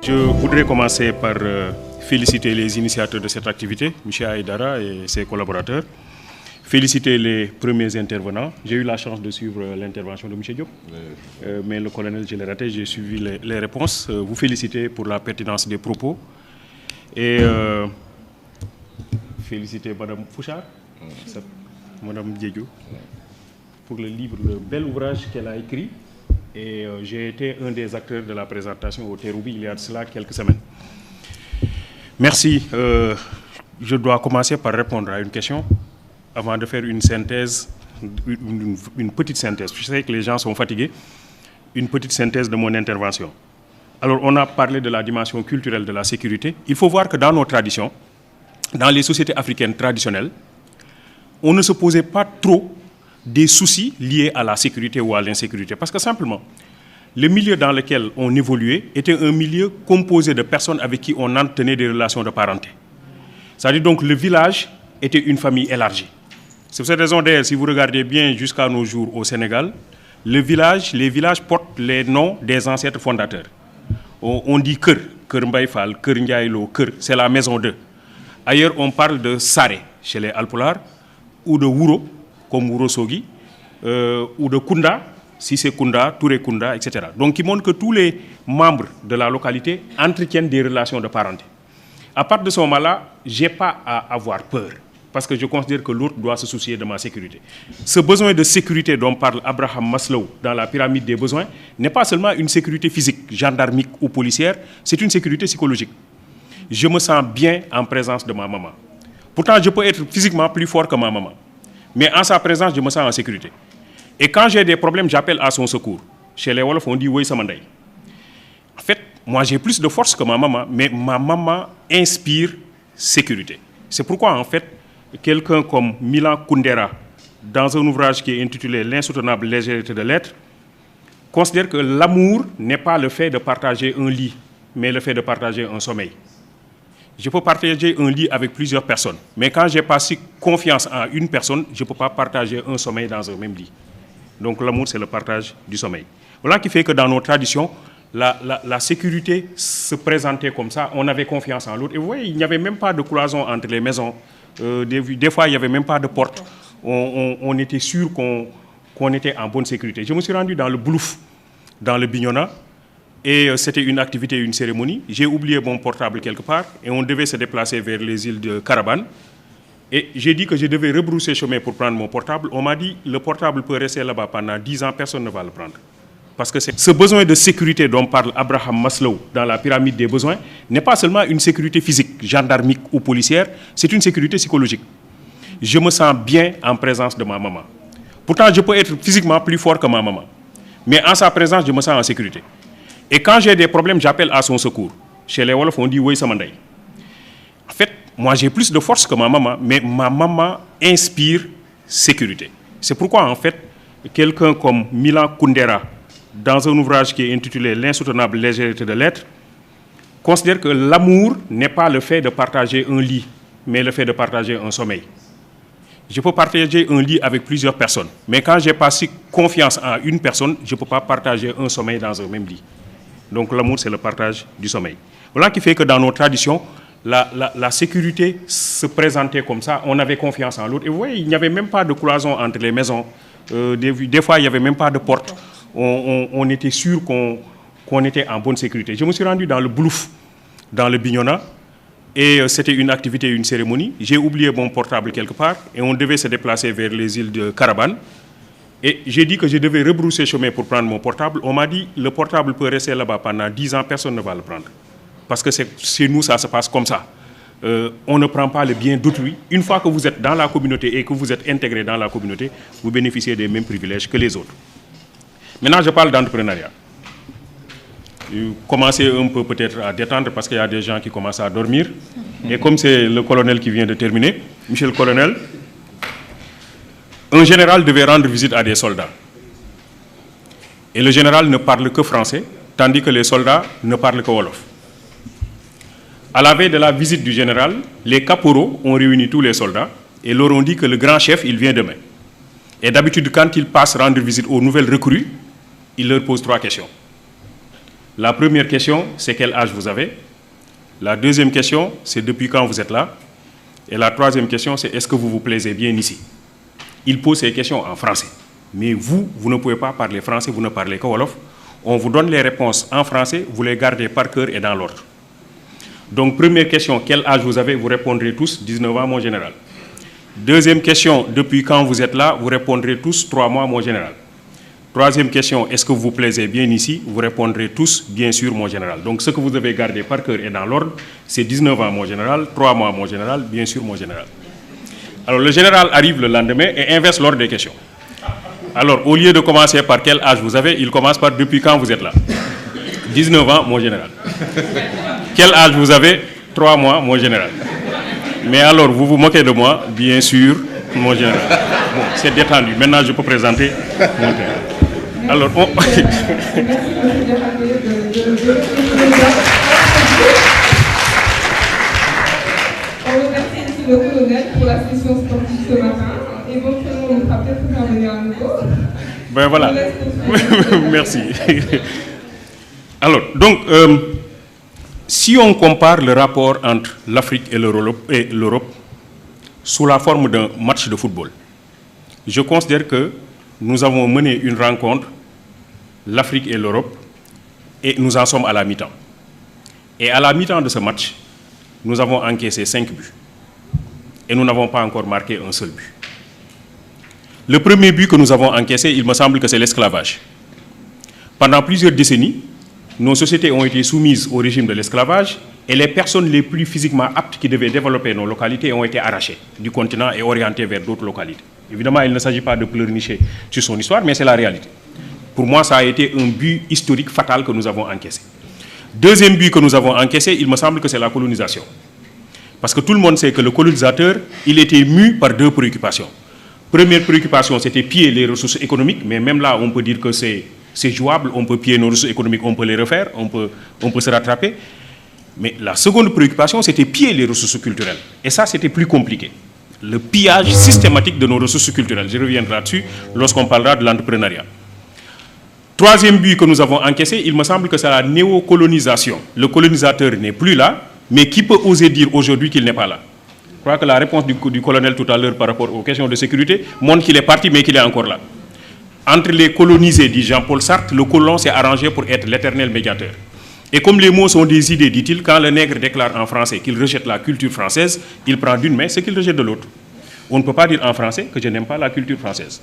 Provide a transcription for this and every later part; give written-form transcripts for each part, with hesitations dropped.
Je voudrais commencer par féliciter les initiateurs de cette activité, M. Aïdara et ses collaborateurs. Féliciter les premiers intervenants. J'ai eu la chance de suivre l'intervention de M. Diop, mais le colonel, je l'ai raté, j'ai suivi les réponses. Vous féliciter pour la pertinence des propos. Et féliciter Mme Fouchard, Mme Diédiou, pour le livre, le bel ouvrage qu'elle a écrit. Et j'ai été un des acteurs de la présentation au Terroubi il y a de cela quelques semaines. Merci. Je dois commencer par répondre à une question avant de faire une synthèse, une petite synthèse. Je sais que les gens sont fatigués. Une petite synthèse de mon intervention. Alors, on a parlé de la dimension culturelle de la sécurité. Il faut voir que dans nos traditions, dans les sociétés africaines traditionnelles, on ne se posait pas trop des soucis liés à la sécurité ou à l'insécurité. Parce que simplement, le milieu dans lequel on évoluait était un milieu composé de personnes avec qui on entretenait des relations de parenté. C'est-à-dire donc le village était une famille élargie. C'est pour cette raison d'ailleurs, si vous regardez bien jusqu'à nos jours au Sénégal, les villages portent les noms des ancêtres fondateurs. On dit Keur, Keur Mbaye Fall, Keur Ndiaye-Lo, Keur, c'est la maison d'eux. Ailleurs, on parle de Saré chez les Alpulaar, ou de Wuro, comme Wuro Sogi, ou de Kounda, si c'est Kounda, Touré Kounda, etc. Donc, qui montre que tous les membres de la localité entretiennent des relations de parenté. À partir de ce moment-là, je n'ai pas à avoir peur, parce que je considère que l'autre doit se soucier de ma sécurité. Ce besoin de sécurité dont parle Abraham Maslow dans la pyramide des besoins n'est pas seulement une sécurité physique, gendarmique ou policière, c'est une sécurité psychologique. Je me sens bien en présence de ma maman. Pourtant, je peux être physiquement plus fort que ma maman. Mais en sa présence, je me sens en sécurité. Et quand j'ai des problèmes, j'appelle à son secours. Chez les Wolof, on dit « Woy Samandai ». En fait, moi, j'ai plus de force que ma maman, mais ma maman inspire sécurité. C'est pourquoi, en fait, quelqu'un comme Milan Kundera, dans un ouvrage qui est intitulé « L'insoutenable légèreté de l'être », considère que l'amour n'est pas le fait de partager un lit, mais le fait de partager un sommeil. Je peux partager un lit avec plusieurs personnes, mais quand j'ai pas si confiance en une personne, je ne peux pas partager un sommeil dans un même lit. Donc l'amour, c'est le partage du sommeil. Voilà qui fait que dans nos traditions, la sécurité se présentait comme ça, on avait confiance en l'autre. Et vous voyez, il n'y avait même pas de cloison entre les maisons. Des fois, il n'y avait même pas de porte. On était sûr qu'on était en bonne sécurité. Je me suis rendu dans le Boulouf, dans le Bignona, et c'était une activité, une cérémonie. J'ai oublié mon portable quelque part, et on devait se déplacer vers les îles de Carabane. Et j'ai dit que je devais rebrousser chemin pour prendre mon portable. On m'a dit, le portable peut rester là-bas pendant 10 ans, personne ne va le prendre. Parce que ce besoin de sécurité dont parle Abraham Maslow dans la pyramide des besoins n'est pas seulement une sécurité physique, gendarmique ou policière, c'est une sécurité psychologique. Je me sens bien en présence de ma maman. Pourtant, je peux être physiquement plus fort que ma maman. Mais en sa présence, je me sens en sécurité. Et quand j'ai des problèmes, j'appelle à son secours. Chez les Wolof, on dit « Woy Samandai ». En fait, moi, j'ai plus de force que ma maman, mais ma maman inspire sécurité. C'est pourquoi, en fait, quelqu'un comme Milan Kundera, dans un ouvrage qui est intitulé « L'insoutenable légèreté de l'être », considère que l'amour n'est pas le fait de partager un lit, mais le fait de partager un sommeil. Je peux partager un lit avec plusieurs personnes, mais quand j'ai pas si confiance en une personne, je ne peux pas partager un sommeil dans un même lit. Donc l'amour, c'est le partage du sommeil. Voilà qui fait que dans nos traditions, la sécurité se présentait comme ça, on avait confiance en l'autre. Et vous voyez, il n'y avait même pas de cloison entre les maisons. Des fois, il n'y avait même pas de porte. On était sûr qu'on était en bonne sécurité. Je me suis rendu dans le Boulouf, dans le Bignona, et c'était une activité, une cérémonie. J'ai oublié mon portable quelque part, et on devait se déplacer vers les îles de Carabane. Et j'ai dit que je devais rebrousser chemin pour prendre mon portable. On m'a dit, le portable peut rester là-bas pendant 10 ans, personne ne va le prendre. Parce que chez nous, ça se passe comme ça. On ne prend pas le bien d'autrui. Une fois que vous êtes dans la communauté et que vous êtes intégré dans la communauté, vous bénéficiez des mêmes privilèges que les autres. Maintenant, je parle d'entrepreneuriat. Commencez un peu peut-être à détendre parce qu'il y a des gens qui commencent à dormir. Et comme c'est le colonel qui vient de terminer, monsieur le colonel, un général devait rendre visite à des soldats. Et le général ne parle que français, tandis que les soldats ne parlent que wolof. À la veille de la visite du général, les caporaux ont réuni tous les soldats et leur ont dit que le grand chef, il vient demain. Et d'habitude, quand ils passent rendre visite aux nouvelles recrues, il leur pose 3 questions. La première question, c'est quel âge vous avez? La deuxième question, c'est depuis quand vous êtes là? Et la troisième question, c'est est-ce que vous vous plaisez bien ici? Il pose ces questions en français. Mais vous ne pouvez pas parler français, vous ne parlez que wolof. On vous donne les réponses en français, vous les gardez par cœur et dans l'ordre. Donc, première question, quel âge vous avez? Vous répondrez tous, 19 ans, mon général. Deuxième question, depuis quand vous êtes là? Vous répondrez tous, 3 mois, mon général. Troisième question, est-ce que vous vous plaisez bien ici? Vous répondrez tous, bien sûr, mon général. Donc, ce que vous devez garder par cœur et dans l'ordre, c'est 19 ans, mon général, 3 mois, mon général, bien sûr, mon général. Alors, le général arrive le lendemain et inverse l'ordre des questions. Alors, au lieu de commencer par quel âge vous avez, il commence par depuis quand vous êtes là? 19 ans, mon général. Quel âge vous avez? 3 mois, mon général. Mais alors, vous vous moquez de moi? Bien sûr, mon général. Bon, c'est détendu. Maintenant, je peux présenter mon thème. Alors, on... On remercie ici le colonel pour la session sportive ce matin. Éventuellement, on fera peut-être intervenir à nouveau. Ben voilà. Merci. Alors, donc, si on compare le rapport entre l'Afrique et l'Europe sous la forme d'un match de football, je considère que nous avons mené une rencontre, l'Afrique et l'Europe, et nous en sommes à la mi-temps. Et à la mi-temps de ce match, nous avons encaissé 5 buts. Et nous n'avons pas encore marqué un seul but. Le premier but que nous avons encaissé, il me semble que c'est l'esclavage. Pendant plusieurs décennies, nos sociétés ont été soumises au régime de l'esclavage et les personnes les plus physiquement aptes qui devaient développer nos localités ont été arrachées du continent et orientées vers d'autres localités. Évidemment, il ne s'agit pas de pleurnicher sur son histoire, mais c'est la réalité. Pour moi, ça a été un but historique fatal que nous avons encaissé. Deuxième but que nous avons encaissé, il me semble que c'est la colonisation. Parce que tout le monde sait que le colonisateur, il était mu par 2 préoccupations. Première préoccupation, c'était piller les ressources économiques, mais même là, on peut dire que c'est jouable, on peut piller nos ressources économiques, on peut les refaire, on peut se rattraper. Mais la seconde préoccupation, c'était piller les ressources culturelles. Et ça, c'était plus compliqué. Le pillage systématique de nos ressources culturelles. Je reviendrai là-dessus lorsqu'on parlera de l'entrepreneuriat. Troisième but que nous avons encaissé, il me semble que c'est la néocolonisation. Le colonisateur n'est plus là, mais qui peut oser dire aujourd'hui qu'il n'est pas là? Je crois que la réponse du colonel tout à l'heure par rapport aux questions de sécurité montre qu'il est parti, mais qu'il est encore là. Entre les colonisés, dit Jean-Paul Sartre, le colon s'est arrangé pour être l'éternel médiateur. Et comme les mots sont des idées, dit-il, quand le nègre déclare en français qu'il rejette la culture française, il prend d'une main ce qu'il rejette de l'autre. On ne peut pas dire en français que je n'aime pas la culture française.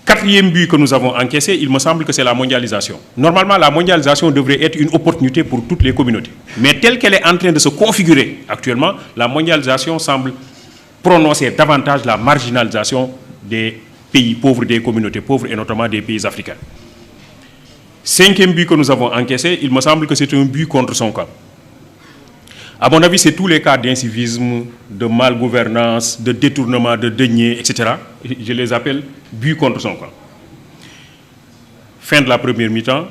Quatrième but que nous avons encaissé, il me semble que c'est la mondialisation. Normalement, la mondialisation devrait être une opportunité pour toutes les communautés. Mais telle qu'elle est en train de se configurer actuellement, la mondialisation semble prononcer davantage la marginalisation des pays pauvres, des communautés pauvres et notamment des pays africains. Cinquième but que nous avons encaissé, il me semble que c'est un but contre son camp. À mon avis, c'est tous les cas d'incivisme, de malgouvernance, de détournement, de deniers, etc. Je les appelle but contre son camp. Fin de la première mi-temps,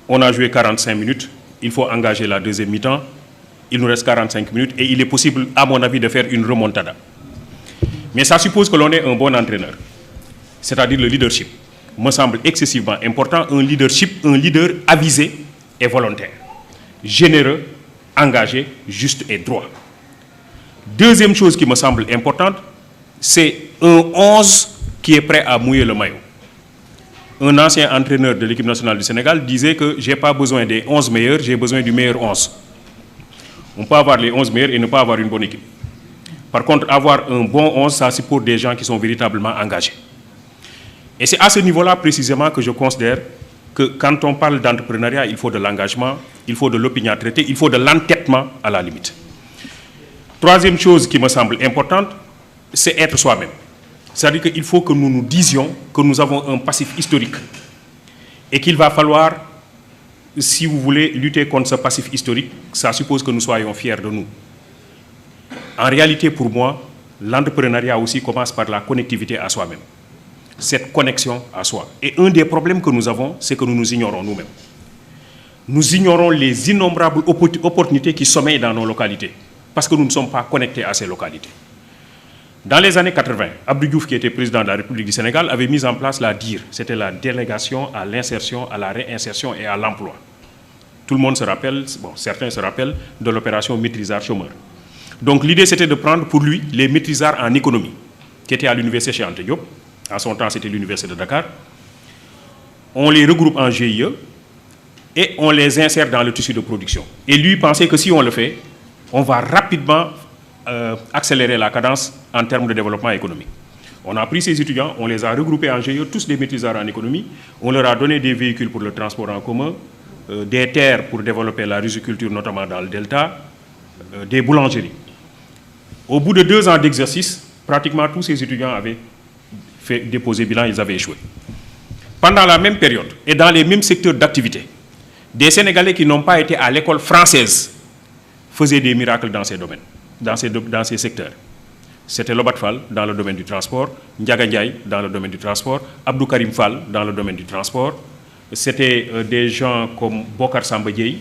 on a joué 45 minutes, il faut engager la deuxième mi-temps, il nous reste 45 minutes et il est possible, à mon avis, de faire une remontada. Mais ça suppose que l'on est un bon entraîneur, c'est-à-dire le leadership. Me semble excessivement important, un leader avisé et volontaire, généreux, engagé, juste et droit. Deuxième chose qui me semble importante, c'est un 11 qui est prêt à mouiller le maillot. Un ancien entraîneur de l'équipe nationale du Sénégal disait que je n'ai pas besoin des 11 meilleurs, j'ai besoin du meilleur 11. On peut avoir les 11 meilleurs et ne pas avoir une bonne équipe. Par contre, avoir un bon 11, ça c'est pour des gens qui sont véritablement engagés. Et c'est à ce niveau-là précisément que je considère que quand on parle d'entrepreneuriat, il faut de l'engagement, il faut de l'opiniâtreté, il faut de l'entêtement à la limite. Troisième chose qui me semble importante, c'est être soi-même. C'est-à-dire qu'il faut que nous nous disions que nous avons un passif historique et qu'il va falloir, si vous voulez, lutter contre ce passif historique, ça suppose que nous soyons fiers de nous. En réalité, pour moi, l'entrepreneuriat aussi commence par la connectivité à soi-même. Cette connexion à soi. Et un des problèmes que nous avons, c'est que nous nous ignorons nous-mêmes. Nous ignorons les innombrables opportunités qui sommeillent dans nos localités, parce que nous ne sommes pas connectés à ces localités. Dans les années 80, Abdou Diouf, qui était président de la République du Sénégal, avait mis en place la DIR. C'était la délégation à l'insertion, à la réinsertion et à l'emploi. Tout le monde se rappelle, bon, certains se rappellent de l'opération maîtrisard chômeur. Donc l'idée, c'était de prendre pour lui les maîtrisards en économie, qui étaient à l'université Cheikh Anta Diop. En son temps, c'était l'université de Dakar. On les regroupe en GIE et on les insère dans le tissu de production. Et lui pensait que si on le fait, on va rapidement accélérer la cadence en termes de développement économique. On a pris ces étudiants, on les a regroupés en GIE, tous des maîtrisards en économie. On leur a donné des véhicules pour le transport en commun, des terres pour développer la riziculture, notamment dans le delta, des boulangeries. Au bout de 2 ans d'exercice, pratiquement tous ces étudiants avaient fait déposer bilan, ils avaient échoué. Pendant la même période et dans les mêmes secteurs d'activité, des Sénégalais qui n'ont pas été à l'école française faisaient des miracles dans ces domaines, dans ces secteurs. C'était Lobat Fall dans le domaine du transport, Ndiaga Ndiaye dans le domaine du transport, Abdou Karim Fall dans le domaine du transport. C'était des gens comme Bokar Samba Dièye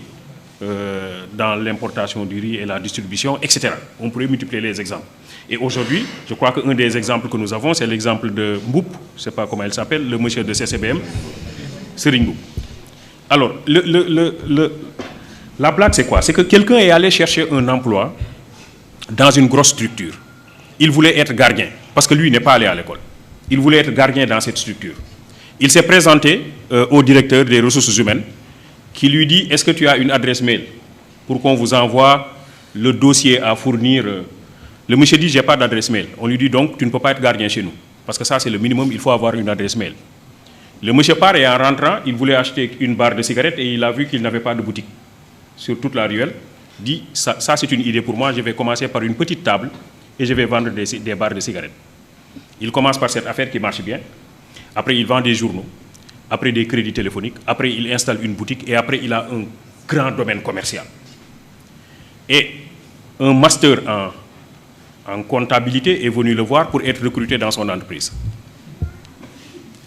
dans l'importation du riz et la distribution, etc. On pourrait multiplier les exemples. Et aujourd'hui, je crois qu'un des exemples que nous avons, c'est l'exemple de Mboup, je ne sais pas comment elle s'appelle, le monsieur de CCBM, Serigne Mboup. Alors, la blague, c'est quoi? C'est que quelqu'un est allé chercher un emploi dans une grosse structure. Il voulait être gardien, parce que lui n'est pas allé à l'école. Il voulait être gardien dans cette structure. Il s'est présenté au directeur des ressources humaines, qui lui dit, est-ce que tu as une adresse mail pour qu'on vous envoie le dossier à fournir? Le monsieur dit, je n'ai pas d'adresse mail. On lui dit donc, tu ne peux pas être gardien chez nous. Parce que ça, c'est le minimum, il faut avoir une adresse mail. Le monsieur part et en rentrant, il voulait acheter une barre de cigarettes et il a vu qu'il n'avait pas de boutique sur toute la ruelle. Il dit, ça c'est une idée pour moi, je vais commencer par une petite table et je vais vendre des barres de cigarettes. Il commence par cette affaire qui marche bien. Après, il vend des journaux. Après, des crédits téléphoniques. Après, il installe une boutique. Et après, il a un grand domaine commercial. Et un master en comptabilité est venu le voir pour être recruté dans son entreprise.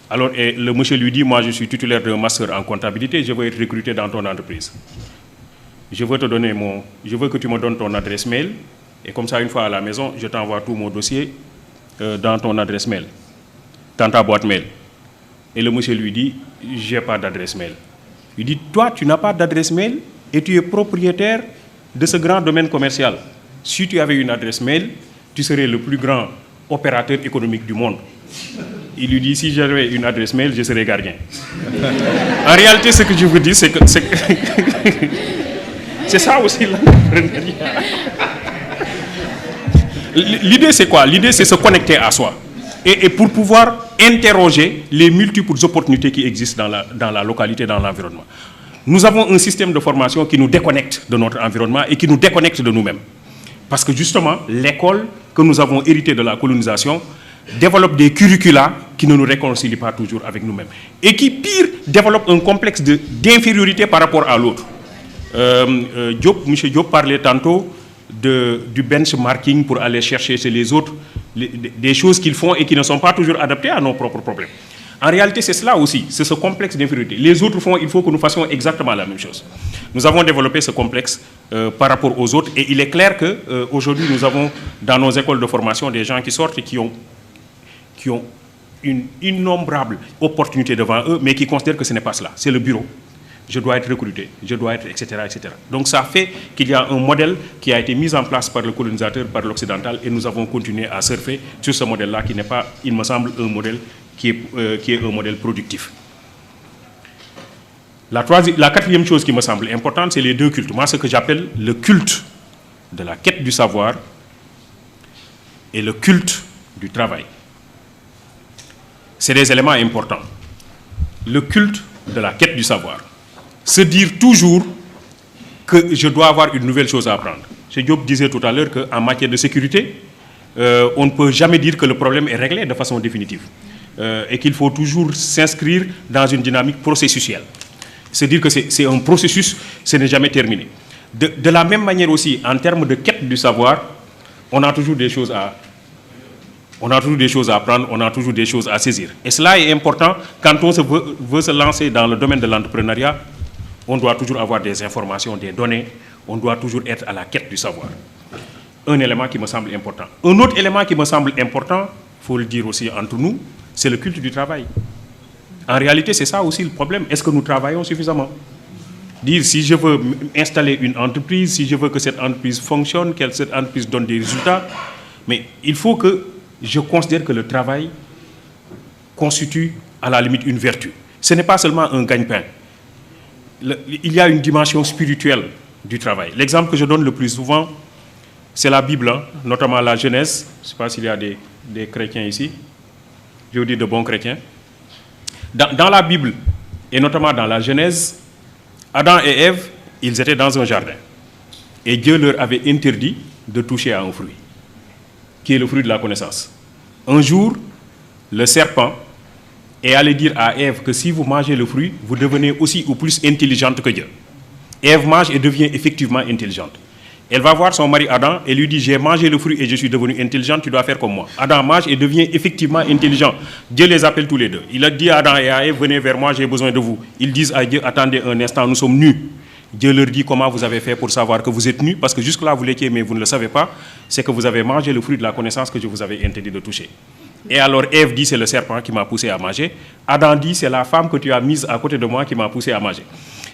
Alors, et le monsieur lui dit, moi, je suis titulaire d'un master en comptabilité, je veux être recruté dans ton entreprise. Je veux que tu me donnes ton adresse mail. Et comme ça, une fois à la maison, je t'envoie tout mon dossier dans ton adresse mail, dans ta boîte mail. Et le monsieur lui dit, je n'ai pas d'adresse mail. Il dit, toi, tu n'as pas d'adresse mail et tu es propriétaire de ce grand domaine commercial. Si tu avais une adresse mail, tu serais le plus grand opérateur économique du monde. Il lui dit, si j'avais une adresse mail, je serais gardien. En réalité, ce que je vous dis, c'est que c'est ça aussi l'entrepreneuriat. L'idée, c'est quoi? L'idée, c'est se connecter à soi. Et pour pouvoir interroger les multiples opportunités qui existent dans la localité, dans l'environnement. Nous avons un système de formation qui nous déconnecte de notre environnement et qui nous déconnecte de nous-mêmes. Parce que justement, l'école que nous avons héritée de la colonisation développe des curricula qui ne nous réconcilient pas toujours avec nous-mêmes. Et qui, pire, développe un complexe d'infériorité par rapport à l'autre. M. Diop parlait tantôt du benchmarking pour aller chercher chez les autres des choses qu'ils font et qui ne sont pas toujours adaptées à nos propres problèmes. En réalité, c'est cela aussi, c'est ce complexe d'infériorité. Les autres font, il faut que nous fassions exactement la même chose. Nous avons développé ce complexe par rapport aux autres et il est clair qu'aujourd'hui, nous avons dans nos écoles de formation des gens qui sortent et qui ont une innombrable opportunité devant eux, mais qui considèrent que ce n'est pas cela. C'est le bureau. Je dois être recruté, je dois être, etc., etc. Donc ça fait qu'il y a un modèle qui a été mis en place par le colonisateur, par l'occidental, et nous avons continué à surfer sur ce modèle-là qui n'est pas, il me semble, un modèle qui est un modèle productif. La quatrième chose qui me semble importante, c'est les deux cultes. Moi, ce que j'appelle le culte de la quête du savoir et le culte du travail. C'est des éléments importants. Le culte de la quête du savoir. Se dire toujours que je dois avoir une nouvelle chose à apprendre. M. Diop disait tout à l'heure qu'en matière de sécurité, on ne peut jamais dire que le problème est réglé de façon définitive. Et qu'il faut toujours s'inscrire dans une dynamique processuelle. Se dire que c'est un processus, ce n'est jamais terminé. De la même manière aussi, en termes de quête du savoir, on a toujours des choses à apprendre, on a toujours des choses à saisir. Et cela est important quand on veut se lancer dans le domaine de l'entrepreneuriat. On doit toujours avoir des informations, des données, on doit toujours être à la quête du savoir. un élément qui me semble important. Un autre élément qui me semble important, il faut le dire aussi entre nous, c'est le culte du travail. En réalité, c'est ça aussi le problème. Est-ce que nous travaillons suffisamment? Dire si je veux installer une entreprise, si je veux que cette entreprise fonctionne, que cette entreprise donne des résultats, mais il faut que je considère que le travail constitue à la limite une vertu. Ce n'est pas seulement un gagne-pain. Il y a une dimension spirituelle du travail. L'exemple que je donne le plus souvent, c'est la Bible, hein, notamment la Genèse. Je ne sais pas s'il y a des chrétiens ici. Je veux dire de bons chrétiens. Dans la Bible, et notamment dans la Genèse, Adam et Ève, ils étaient dans un jardin. Et Dieu leur avait interdit de toucher à un fruit, qui est le fruit de la connaissance. Un jour, le serpent est allé dire à Ève que si vous mangez le fruit, vous devenez aussi ou plus intelligente que Dieu. Ève mange et devient effectivement intelligente. Elle va voir son mari Adam et lui dit, j'ai mangé le fruit et je suis devenu intelligent, tu dois faire comme moi. Adam mange et devient effectivement intelligent. Dieu les appelle tous les deux. Il a dit à Adam et à Ève, venez vers moi, j'ai besoin de vous. Ils disent à Dieu, attendez un instant, nous sommes nus. Dieu leur dit, comment vous avez fait pour savoir que vous êtes nus? Parce que jusque-là, vous l'étiez, mais vous ne le savez pas. C'est que vous avez mangé le fruit de la connaissance que je vous avais interdit de toucher. Et alors Ève dit, c'est le serpent qui m'a poussé à manger. Adam dit, c'est la femme que tu as mise à côté de moi qui m'a poussé à manger.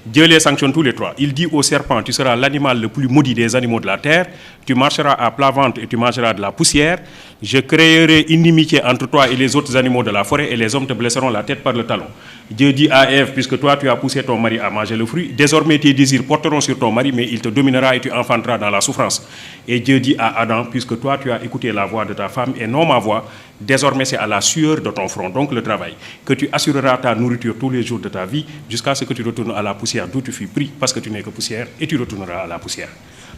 Dieu les sanctionne tous les trois. Il dit au serpent, tu seras l'animal le plus maudit des animaux de la terre, tu marcheras à plat ventre et tu mangeras de la poussière, je créerai inimitié entre toi et les autres animaux de la forêt et les hommes te blesseront la tête par le talon. Dieu dit à Ève, puisque toi tu as poussé ton mari à manger le fruit, désormais tes désirs porteront sur ton mari, mais il te dominera et tu enfanteras dans la souffrance. Et Dieu dit à Adam, puisque toi tu as écouté la voix de ta femme et non ma voix, désormais c'est à la sueur de ton front, donc le travail, que tu assureras ta nourriture tous les jours de ta vie, jusqu'à ce que tu retournes à la poussière d'où tu fus pris, parce que tu n'es que poussière, et tu retourneras à la poussière.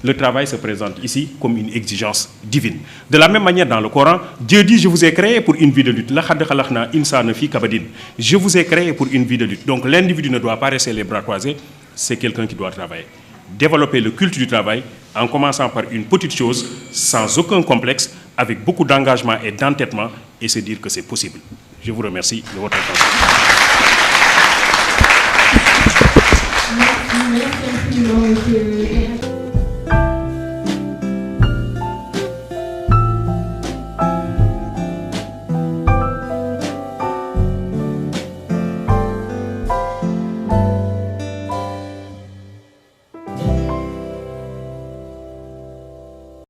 Le travail se présente ici comme une exigence divine. De la même manière, dans le Coran, Dieu dit, je vous ai créé pour une vie de lutte. Je vous ai créé pour une vie de lutte. Donc l'individu ne doit pas rester les bras croisés, c'est quelqu'un qui doit travailler. Développer le culte du travail en commençant par une petite chose, sans aucun complexe, avec beaucoup d'engagement et d'entêtement, et se dire que c'est possible. Je vous remercie de votre attention.